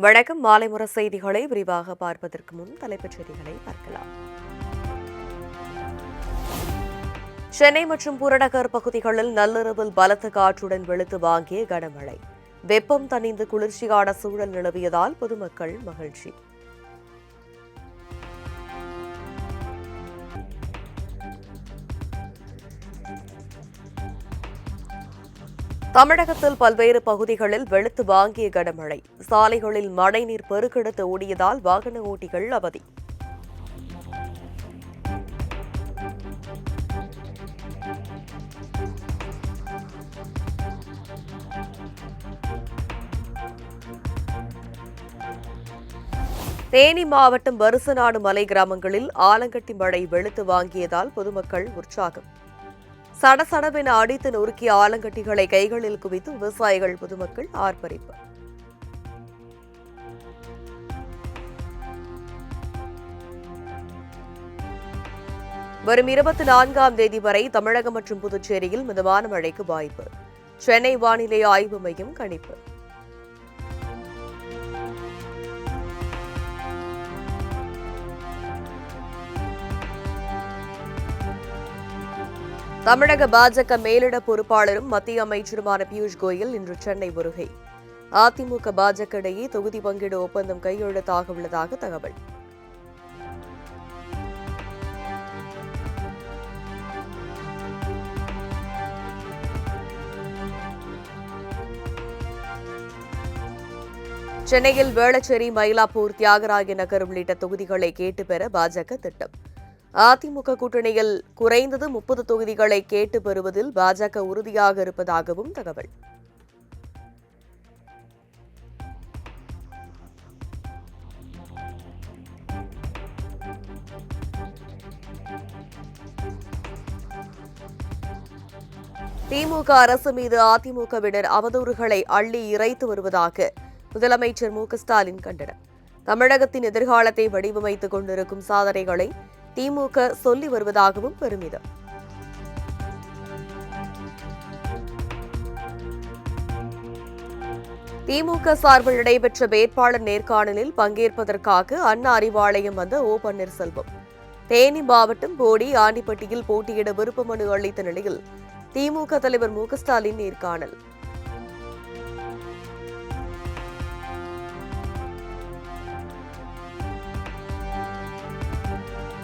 வணக்கம். மாலை முரசு செய்திகளை விரிவாக பார்ப்பதற்கு முன் தலைப்புச் செய்திகளை பார்க்கலாம். சென்னை மற்றும் புறநகர் பகுதிகளில் நள்ளிரவில் பலத்த காற்றுடன் வெளுத்து வாங்கிய கனமழை. வெப்பம் தணிந்து குளிர்ச்சியான சூழல் நிலவியதால் பொதுமக்கள் மகிழ்ச்சி. தமிழகத்தில் பல்வேறு பகுதிகளில் வெளுத்து வாங்கிய கனமழை. சாலைகளில் மழைநீர் பெருக்கெடுத்து ஓடியதால் வாகன ஓட்டிகள் அவதி. தேனி மாவட்டம் வருசநாடு மலை கிராமங்களில் ஆலங்கட்டி மழை வெளுத்து வாங்கியதால் பொதுமக்கள் உற்சாகம். சடசடவென அடித்து நொறுக்கிய ஆலங்கட்டிகளை கைகளில் குவித்து விவசாயிகள் பொதுமக்கள் ஆர்ப்பரிப்பு. வரும் 24ஆம் தேதி வரை தமிழகம் மற்றும் புதுச்சேரியில் மிதமான மழைக்கு வாய்ப்பு. சென்னை வானிலை ஆய்வு மையம் கணிப்பு. தமிழக பாஜக மேலிட பொறுப்பாளரும் மத்திய அமைச்சருமான பியூஷ் கோயல் இன்று சென்னை வருகை. அதிமுக பாஜக இடையே தொகுதி பங்கீடு ஒப்பந்தம் கையெழுத்தாக உள்ளதாக தகவல். சென்னையில் வேளச்சேரி, மயிலாப்பூர், தியாகராய நகர் உள்ளிட்ட தொகுதிகளை கேட்டு பெற பாஜக திட்டம். அதிமுக கூட்டணியில் குறைந்தது 30 தொகுதிகளை கேட்டு பெறுவதில் பாஜக உறுதியாக இருப்பதாகவும் தகவல். திமுக அரசு மீது அதிமுகவினர் அவதூறுகளை அள்ளி இறைத்து வருவதாக முதலமைச்சர் மு.க.ஸ்டாலின் கண்டனம். தமிழகத்தின் எதிர்காலத்தை வடிவமைத்துக் கொண்டிருக்கும் சாதனைகளை திமுக சொல்லி வருவதாகவும் பெருமிதம். திமுக சார்பில் நடைபெற்ற வேட்பாளர் நேர்காணலில் பங்கேற்பதற்காக அண்ணா அறிவாலயம் வந்த ஓ பன்னீர்செல்வம் தேனி மாவட்டம் போடி, ஆண்டிப்பட்டியில் போட்டியிட விருப்ப மனு அளித்த நிலையில் திமுக தலைவர் மு.க.ஸ்டாலின் நேர்காணல்.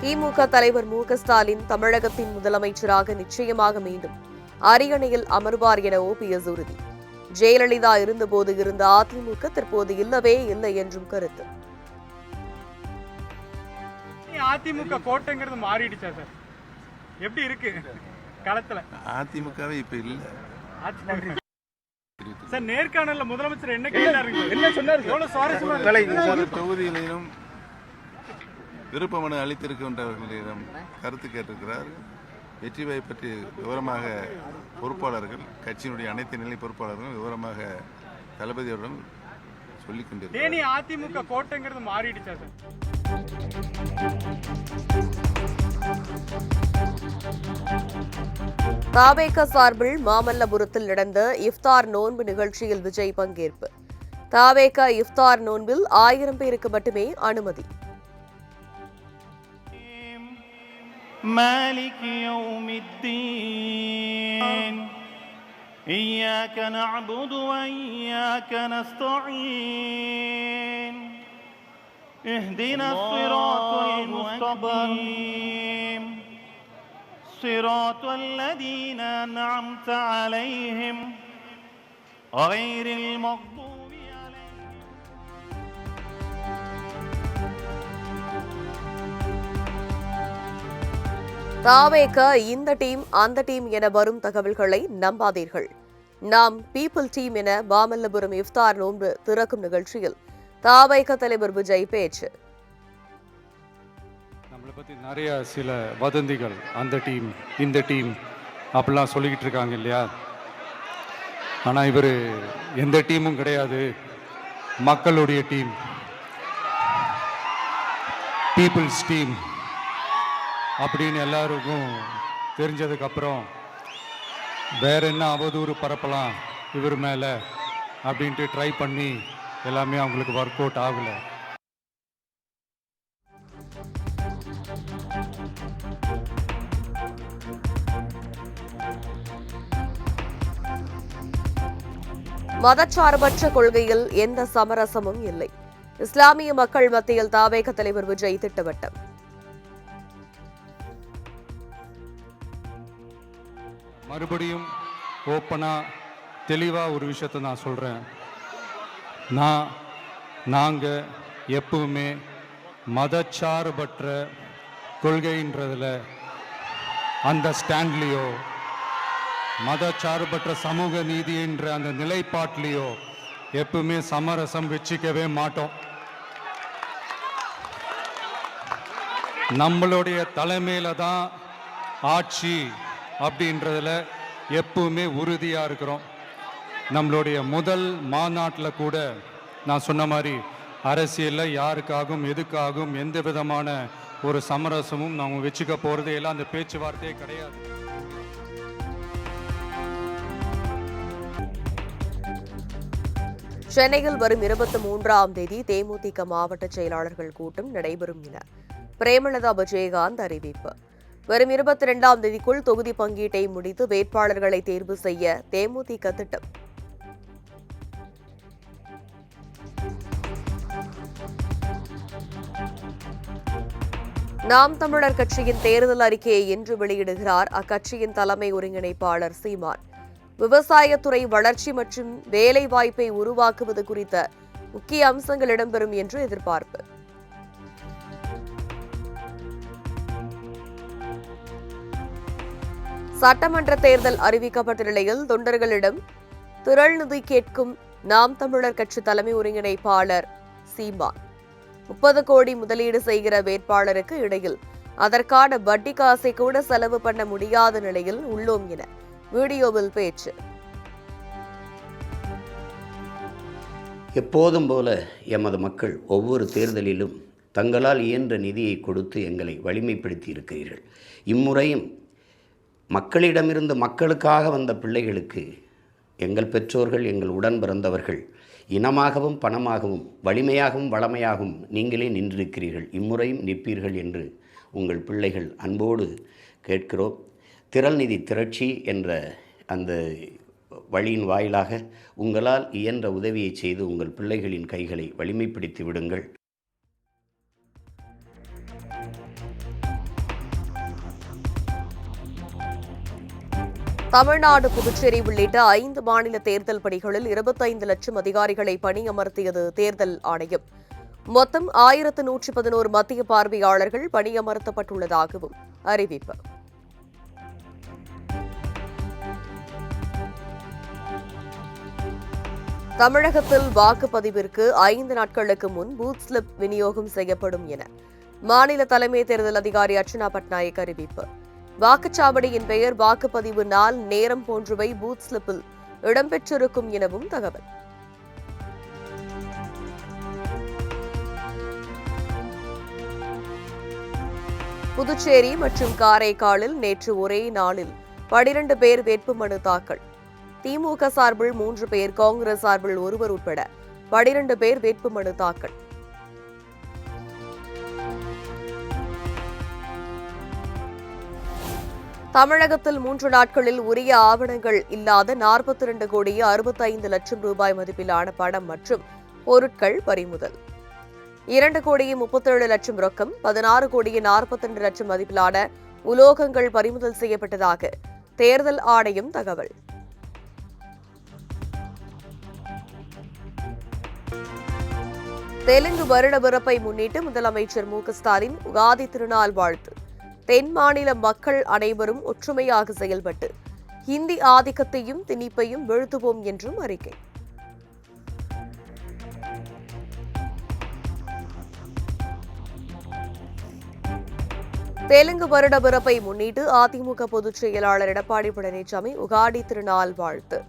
திமுக தலைவர் மு.க.ஸ்டாலின் தமிழகத்தின் முதலமைச்சராக நிச்சயமாக மீண்டும் அரியணையில் அமர்வார் என ஓபிஎஸ் உறுதி. ஜெயலலிதா இருந்தபோது இருந்த அதிமுக தற்போது இல்லவே இல்லை என்றும் கருத்து. அதிமுக கோட்டைங்கிறது மாறிடுச்சா சார்? எப்படி இருக்கு களத்துல? அதிமுகவே இப்ப இல்ல சார். நேர்காணல்ல முதலமைச்சர் என்ன கேட்டாரு, என்ன சொன்னாரு? எவ்வளவு சுவாரஸ்யமா தொகுதிகளிலும் விருப்ப மனு அளித்திருக்கின்றவர்களிடம் கருத்து கேட்டிருக்கிறார். வெற்றி வாய்ப்பு பற்றி விவரமாக பொறுப்பாளர்கள், கட்சியினுடைய அனைத்து நிலை பொறுப்பாளர்களும் விவரமாக தளபதியுடன் சொல்லிக் கொண்டிருக்கிறார். அதிமுக கோட்டைங்கிறது மாறிடுச்சா சார்? தாவேக சார்பில் மாமல்லபுரத்தில் நடந்த இஃப்தார் நோன்பு நிகழ்ச்சியில் விஜய் பங்கேற்பு. தாவேக இஃப்தார் நோன்பில் 1000 பேருக்கு மட்டுமே அனுமதி. مالك يوم الدين إياك نعبد وإياك نستعين اهدنا الصراط المستقيم صراط الذين أنعمت عليهم غير المغضوب. தாவேக இந்த டீம் அந்த டீம் என வரும் தகவல்களை நம்பாதீர்கள். நாம் பீப்புள் டீம் என மாமல்லபுரம் இஃப்தார் நோன்பு திறக்கும் நிகழ்ச்சியில் தாவேக தலைவர் விஜய் பேச்சு. நம்மளை பற்றி நிறைய சில வதந்திகள், அந்த டீம் இந்த டீம் அப்படிலாம் சொல்லிக்கிட்டு இருக்காங்க இல்லையா? ஆனால் இவர் எந்த டீமும் கிடையாது, மக்களுடைய டீம், பீப்புள்ஸ் டீம் அப்படின்னு எல்லாருக்கும் தெரிஞ்சதுக்கப்புறம் வேற என்ன அவதூறு பரப்பலாம் இவர் மேலே அப்படின்ட்டு ட்ரை பண்ணி எல்லாமே அவங்களுக்கு ஒர்க் அவுட் ஆகலை. மதச்சார்பற்ற கொள்கையில் எந்த சமரசமும் இல்லை. இஸ்லாமிய மக்கள் மத்தியில் தாவேக தலைவர் விஜய் திட்டவட்டம். மறுபடியும் ஓப்பனா தெளிவா ஒரு விஷயத்தை நான் சொல்றேன். நாங்க எப்பவுமே மதச்சார்பற்ற கொள்கைன்றதுல அந்த ஸ்டாண்ட்லேயோ மதச்சார்பற்ற சமூக நீதி என்ற அந்த நிலைப்பாட்டிலேயோ எப்பவுமே சமரசம் வச்சுக்கவே மாட்டோம். நம்மளுடைய தலைமையில தான் ஆட்சி அப்படின்றதுல எப்பவுமே உறுதியா இருக்கிறோம். நம்மளுடைய முதல் மாநாட்டில் கூட நான் சொன்ன மாதிரி அரசியலில் யாருக்காகவும் எதுக்காகவும் எந்த விதமான ஒரு சமரசமும் நம்ம வச்சுக்க போறதே இல்லை. அந்த பேச்சுவார்த்தையே கிடையாது. சென்னையில் வரும் 23ஆம் தேதி தேமுதிக மாவட்ட செயலாளர்கள் கூட்டம் நடைபெறும் என பிரேமலதா விஜயகாந்த் அறிவிப்பு. வரும் 22ஆம் தேதிக்குள் தொகுதி பங்கீட்டை முடித்து வேட்பாளர்களை தேர்வு செய்ய தேமுதிக திட்டம். நாம் தமிழர் கட்சியின் தேர்தல் அறிக்கையை இன்று வெளியிடுகிறார் அக்கட்சியின் தலைமை ஒருங்கிணைப்பாளர் சீமான். விவசாயத்துறை வளர்ச்சி மற்றும் வேலைவாய்ப்பை உருவாக்குவது குறித்த முக்கிய அம்சங்கள் இடம்பெறும் என்று எதிர்பார்ப்பு. சட்டமன்ற தேர்தல் அறிவிக்கப்பட்ட நிலையில் தொண்டர்களிடம் திரள் நிதி கேட்கும் நாம் தமிழர் கட்சி தலைமை ஒருங்கிணைப்பாளர் சீமான் 30 கோடி முதலீடு செய்கிற வேட்பாளருக்கு இடையில் அதற்கான வட்டி காசை கூட செலவு பண்ண முடியாத நிலையில் உள்ளோம் என வீடியோவில் பேச்சு. எப்போதும் போல எமது மக்கள் ஒவ்வொரு தேர்தலிலும் தங்களால் இயன்ற நிதியை கொடுத்து எங்களை வலிமைப்படுத்தி இருக்கிறீர்கள். இம்முறையும் மக்களிடமிருந்து மக்களுக்காக வந்த பிள்ளைகளுக்கு எங்கள் பெற்றோர்கள், எங்கள் உடன் பிறந்தவர்கள் இனமாகவும் பணமாகவும் வலிமையாகவும் வளமையாகவும் நீங்களே நின்றிருக்கிறீர்கள். இம்முறையும் நிற்பீர்கள் என்று உங்கள் பிள்ளைகள் அன்போடு கேட்கிறோம். திரள் நிதி திரட்சி என்ற அந்த வழியின் வாயிலாக உங்களால் இயன்ற உதவியை செய்து உங்கள் பிள்ளைகளின் கைகளை வலிமைப்படுத்தி விடுங்கள். தமிழ்நாடு, புதுச்சேரி உள்ளிட்ட 5 மாநில தேர்தல் பணிகளில் 25 லட்சம் அதிகாரிகளை பணியமர்த்தியது தேர்தல் ஆணையம். மொத்தம் 1111 மத்திய பார்வையாளர்கள் பணியமர்த்தப்பட்டுள்ளதாகவும் அறிவிப்பு. தமிழகத்தில் வாக்குப்பதிவிற்கு 5 நாட்களுக்கு முன் பூத் ஸ்லிப் விநியோகம் செய்யப்படும் என மாநில தலைமை தேர்தல் அதிகாரி அர்ச்சனா பட்நாயக் அறிவிப்பு. வாக்குச்சாவடியின் பெயர், வாக்குப்பதிவு நாள், நேரம் போன்றவை பூத் ஸ்லிப்பில் இடம்பெற்றிருக்கும் எனவும் தகவல். புதுச்சேரி மற்றும் காரைக்காலில் நேற்று ஒரே நாளில் 12 பேர் வேட்புமனு தாக்கல். திமுக சார்பில் 3 பேர், காங்கிரஸ் சார்பில் 1 உட்பட 12 பேர் வேட்புமனு தாக்கல். தமிழகத்தில் 3 நாட்களில் உரிய ஆவணங்கள் இல்லாத 42 கோடியே 65 லட்சம் ரூபாய் மதிப்பிலான பணம் மற்றும் பொருட்கள் பறிமுதல். 2 கோடியே 37 லட்சம் ரொக்கம், 16 கோடியே 42 லட்சம் மதிப்பிலான உலோகங்கள் பறிமுதல் செய்யப்பட்டதாக தேர்தல் ஆணையம் தகவல். தெலுங்கு வருட பிறப்பை முன்னிட்டு முதலமைச்சர் மு.க.ஸ்டாலின் உகாதி திருநாள் வாழ்த்து. தென் மாநில மக்கள் அனைவரும் ஒற்றுமையாக செயல்பட்டு ஹிந்தி ஆதிக்கத்தையும் திணிப்பையும் வீழ்த்துவோம் என்றும் அறிக்கை. தெலுங்கு வருட பிறப்பை முன்னிட்டு அதிமுக பொதுச் செயலாளர் எடப்பாடி பழனிசாமி உகாடி திருநாள் வாழ்த்து.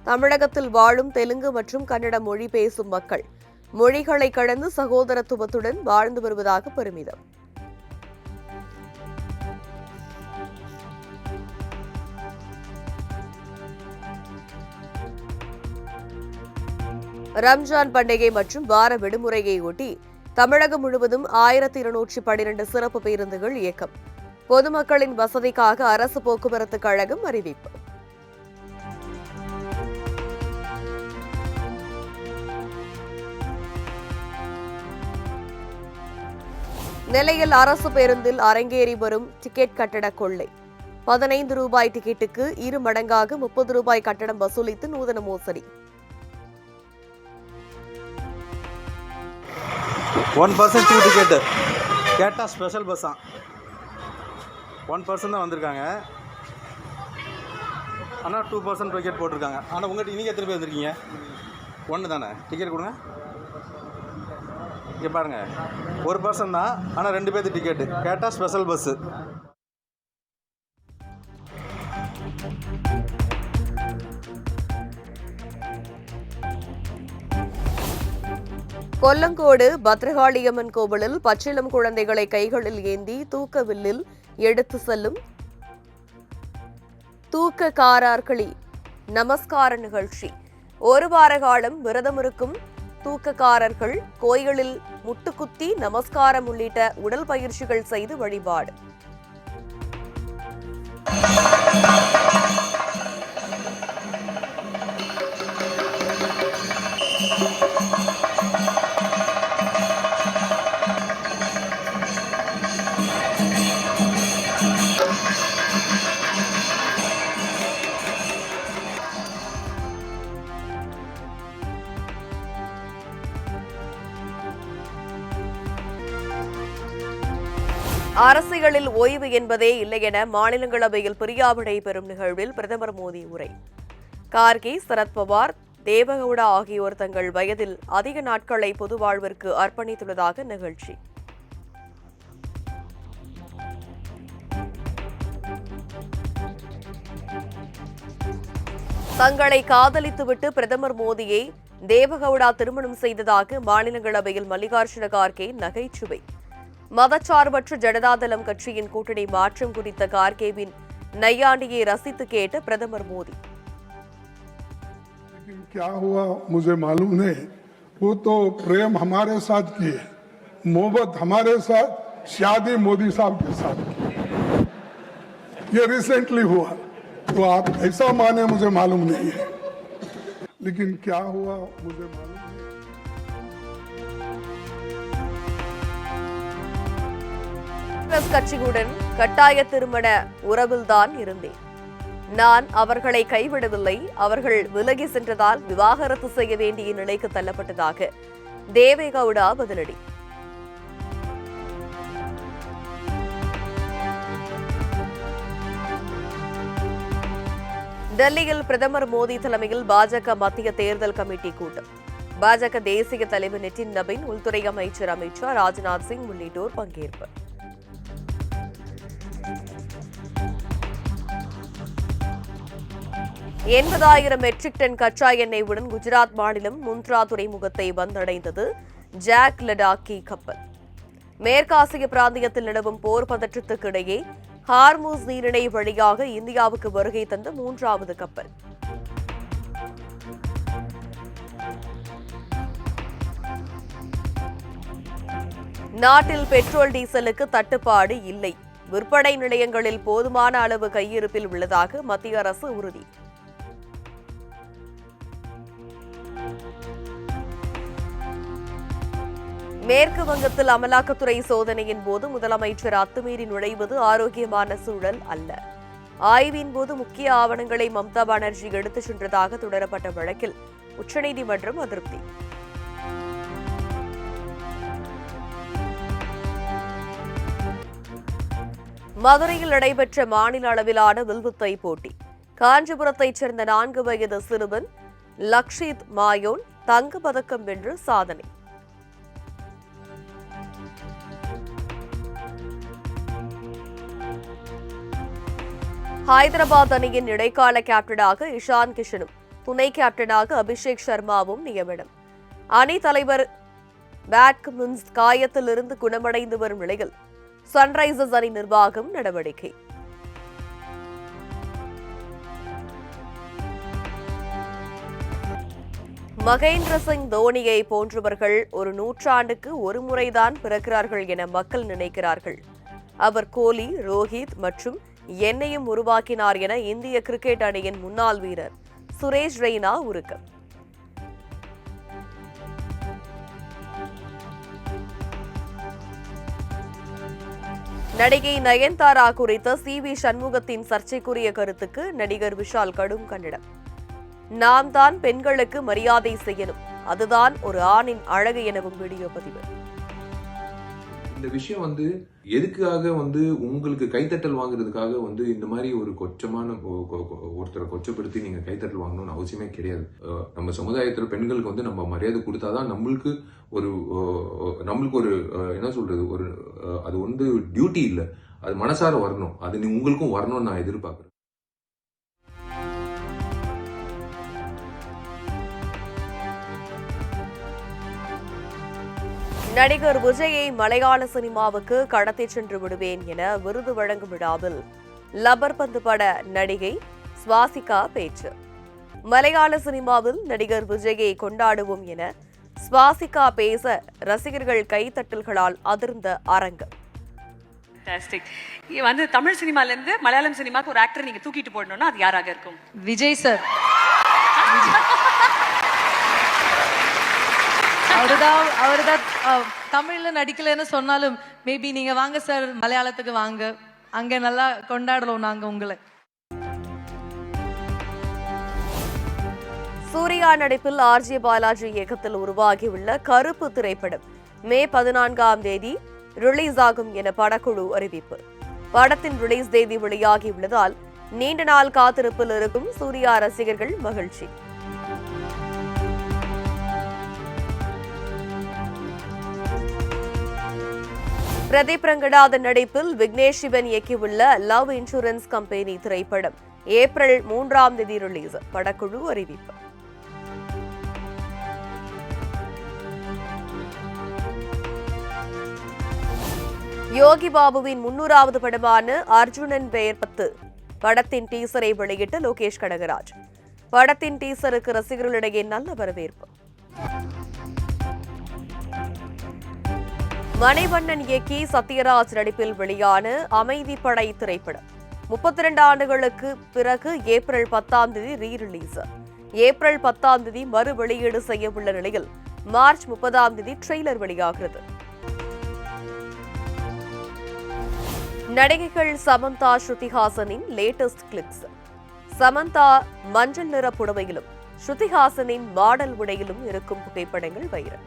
தமிழகத்தில் வாழும் தெலுங்கு மற்றும் கன்னட மொழி பேசும் மக்கள் மொழிகளை கடந்து சகோதரத்துவத்துடன் வாழ்ந்து வருவதாக பெருமிதம். ரம்ஜான் பண்டிகை மற்றும் வார விடுமுறையை ஒட்டி தமிழகம் முழுவதும் 1212 சிறப்பு பேருந்துகள் இயக்கம். பொதுமக்களின் வசதிக்காக அரசு போக்குவரத்து கழகம் அறிவிப்பு. நெல்லையில் அரசு பேருந்தில் அரங்கேறி வரும் டிக்கெட் கட்டண கொள்ளை. 15 ரூபாய் டிக்கெட்டுக்கு 2 மடங்காக 30 ரூபாய் கட்டணம் வசூலித்து நூதன மோசடி. 1% 2 டிக்கெட் கேட்டா ஸ்பெஷல் பஸ்ஸா 1% தான் வந்திருக்காங்க. ஆனால் 2% டிக்கெட் போட்டிருக்காங்க. ஆனால் உங்கள்கிட்ட இன்றைக்கி எத்தனை பேர் வந்திருக்கீங்க? 1 தானே. டிக்கெட் கொடுங்க. இங்கே பாருங்கள், 1% தான், ஆனால் 2 பேர்த்து டிக்கெட்டு கேட்டால் ஸ்பெஷல் பஸ்ஸு. கொல்லங்கோடு பத்ரகாளியம்மன் கோவிலில் பச்சிளம் குழந்தைகளை கைகளில் ஏந்தி தூக்க வில்லில் எடுத்து செல்லும் தூக்கக்காரர்களி நமஸ்கார நிகழ்ச்சி. 1 வார காலம் விரதமிருக்கும் தூக்கக்காரர்கள் கோயிலில் முட்டுக்குத்தி நமஸ்காரம் உள்ளிட்ட உடல் பயிற்சிகள் செய்து வழிபாடு. அரசியலில் ஓய்வு என்பதே இல்லை என மாநிலங்களவையில் பிரியாவிடை பெறும் நிகழ்வில் பிரதமர் மோடி உரை. கார்கே, சரத்பவார், தேவகவுடா ஆகியோர் தங்கள் வயதில் அதிக நாட்களை பொது வாழ்விற்கு அர்ப்பணித்துள்ளதாக நிகழ்ச்சி. தங்களை காதலித்துவிட்டு பிரதமர் மோடியை தேவகவுடா திருமணம் செய்ததாக மாநிலங்களவையில் மல்லிகார்ஜுன கார்கே நகைச்சுவை. மதச்சார்பற்ற ஜனதாதளம் கட்சியின் கூட்டணி மாற்றம் குறித்த கார்கேவின் நையாண்டியை ரசித்து கேட்ட பிரதமர் மோடி. क्या हुआ मुझे मालूम नहीं, वो तो प्रेम हमारे साथ की है, मोहब्बत हमारे साथ, शादी मोदी साहब के साथ की, ये रिसेंटली हुआ, तो आप ऐसा माने मुझे मालूम नहीं है, लेकिन क्या हुआ मुझे मालूम नहीं. காங்கிரஸ் கட்சியுடன் கட்டாய திருமண உறவில்தான் இருந்தேன். நான் அவர்களை கைவிடவில்லை. அவர்கள் விலகி சென்றதால் விவாகரத்து செய்ய வேண்டிய நிலைக்கு தள்ளப்பட்டதாக தேவேகவுடா பதிலடி. டெல்லியில் பிரதமர் மோடி தலைமையில் பாஜக மத்திய தேர்தல் கமிட்டி கூட்டம். பாஜக தேசிய தலைவர் நிதின் நபீன், உள்துறை அமைச்சர் அமித் ஷா, ராஜ்நாத் சிங் உள்ளிட்டோர் பங்கேற்பு. $80,000 மெட்ரிக் டன் கச்சா எண்ணெயுடன் குஜராத் மாநிலம் முந்த்ரா துறைமுகத்தை வந்தடைந்தது ஜாக் லடாக்கி கப்பல். மேற்காசிய பிராந்தியத்தில் நிலவும் போர் பதற்றத்துக்கிடையே ஹார்மூஸ் நீரிணை வழியாக இந்தியாவுக்கு வருகை தந்த 3வது கப்பல். நாட்டில் பெட்ரோல் டீசலுக்கு தட்டுப்பாடு இல்லை. விற்பனை நிலையங்களில் போதுமான அளவு கையிருப்பில் உள்ளதாக மத்திய அரசு உறுதி. மேற்கு வங்கத்தில் அமலாக்கத்துறை சோதனையின் போது முதலமைச்சர் அத்துமீறி நுழைவது ஆரோக்கியமான சூழல் அல்ல. ஆய்வின் போது முக்கிய ஆவணங்களை மம்தா பானர்ஜி எடுத்துச் சென்றதாக தொடரப்பட்ட வழக்கில் உச்சநீதிமன்றம் அதிருப்தி. மதுரையில் நடைபெற்ற மாநில அளவிலான வில்வித்தை போட்டி. காஞ்சிபுரத்தைச் சேர்ந்த 4 வயது சிறுவன் லக்ஷித் மாயோன் தங்கப் பதக்கம் வென்று சாதனை. ஹைதராபாத் அணியின் இடைக்கால கேப்டனாக இஷான் கிஷனும் துணை கேப்டனாக அபிஷேக் சர்மாவும் நியமனம். அணி தலைவர் பேட் கமின்ஸ் காயத்திலிருந்து குணமடைந்து வரும் நிலையில் சன்ரைசர்ஸ் அணி நிர்வாகம் நடவடிக்கை. மகேந்திர சிங் தோனியை போன்றவர்கள் ஒரு நூற்றாண்டுக்கு ஒரு முறைதான் பிறக்கிறார்கள் என மக்கள் நினைக்கிறார்கள். அவர் கோலி, ரோஹித் மற்றும் என்னையும் உருவாக்கினார் என இந்திய கிரிக்கெட் அணியின் முன்னாள் வீரர் சுரேஷ் ரெய்னா உருக்கம். நடிகை நயன்தாரா குறித்த சி.வி. சண்முகத்தின் சர்ச்சைக்குரிய கருத்துக்கு நடிகர் விஷால் கடும் கண்டனம். நாம் தான் பெண்களுக்கு மரியாதை செய்யணும், அதுதான் ஒரு ஆணின் அழகு எனவும் வீடியோ பதிவு. இந்த விஷயம் எதுக்காக உங்களுக்கு கைத்தட்டல் வாங்குறதுக்காக இந்த மாதிரி ஒரு கொச்சமான ஒருத்தரை கொச்சப்படுத்தி நீங்க கைத்தட்டல் வாங்கணும்னு அவசியமே கிடையாது. நம்ம சமுதாயத்துல பெண்களுக்கு நம்ம மரியாதை கொடுத்தாதான் நம்மளுக்கு ஒரு என்ன சொல்றது, ஒரு அது டியூட்டி இல்ல, அது மனசார வரணும். அது உங்களுக்கும் வரணும்னு நான் எதிர்பார்க்கிறேன். நடிகர் விஜயை மலையாள சினிமாவுக்கு கடத்திச் சென்று விடுவேன் என விருது வழங்கும் விழாவில் லப்பர் பந்து பட நடிகை ஸ்வாசிகா பேச்சு. மலையாள சினிமாவில் நடிகர் விஜயை கொண்டாடுவோம் என ஸ்வாசிகா பேச ரசிகர்கள் கைத்தட்டல்களால் அதிர்ந்த அரங்கம். தமிழ் சினிமால இருந்து மலையாளம் சினிமாக்கு ஒரு ஆக்டர் நீங்க தூக்கிட்டு போடணும்னா அது யாராக இருக்கும்? விஜய் சார். அவர்தான் தமிழ்ல நடிக்கலன்னு சொன்னாலும் மேபி நீங்க வாங்க சார், மலையாளத்துக்கு வாங்க, அங்க நல்லா கொண்டாடுறோம் நாங்க உங்களை. சூர்யா நடிப்பில் ஆர்.ஜே. பாலாஜி இயக்கத்தில் உருவாகியுள்ள கருப்பு திரைப்படம் மே 14ஆம் தேதி ரிலீஸ் ஆகும் என படக்குழு அறிவிப்பு. படத்தின் ரிலீஸ் தேதி வெளியாகியுள்ளதால் நீண்ட நாள் காத்திருப்பில் இருக்கும் சூர்யா ரசிகர்கள் மகிழ்ச்சி. பிரதீப் ரங்கநாதன் நடிப்பில் விக்னேஷ் சிவன் இயக்கியுள்ள லவ் இன்சூரன்ஸ் கம்பெனி திரைப்படம் ஏப்ரல் 3ஆம் தேதி ரிலீஸ், படக்குழு அறிவிப்பு. யோகி பாபுவின் 300வது படமான அர்ஜுனன் பெயர் 10 படத்தின் டீசரை வெளியிட்ட லோகேஷ் கனகராஜ். படத்தின் டீசருக்கு ரசிகர்களிடையே நல்ல வரவேற்பு. மணிவண்ணன் இயக்கி சத்யராஜ் நடிப்பில் வெளியான அமைதி படை திரைப்படம் 32 ஆண்டுகளுக்கு பிறகு ஏப்ரல் 10ஆம் தேதி ரீ-ரிலீஸ். ஏப்ரல் 10ஆம் தேதி மறு வெளியீடு செய்ய உள்ள நிலையில் மார்ச் 30ஆம் தேதி ட்ரெய்லர் வெளியாகிறது. நடிகைகள் சமந்தா, ஸ்ருதிஹாசனின் லேட்டஸ்ட் கிளிப்ஸ். சமந்தா மஞ்சள் நிற புடவையிலும் ஸ்ருதிஹாசனின் மாடல் உடையிலும் இருக்கும் புகைப்படங்கள் வைரல்.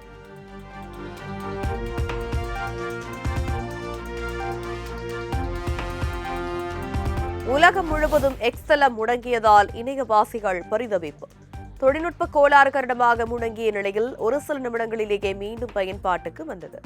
உலகம் முழுவதும் எக்ஸ்தலம் முடங்கியதால் இணையவாசிகள் பரிதவிப்பு. தொழில்நுட்ப கோளாறு காரணமாக முடங்கிய நிலையில் ஒரு சில நிமிடங்களிலேயே மீண்டும் பயன்பாட்டுக்கு வந்தது.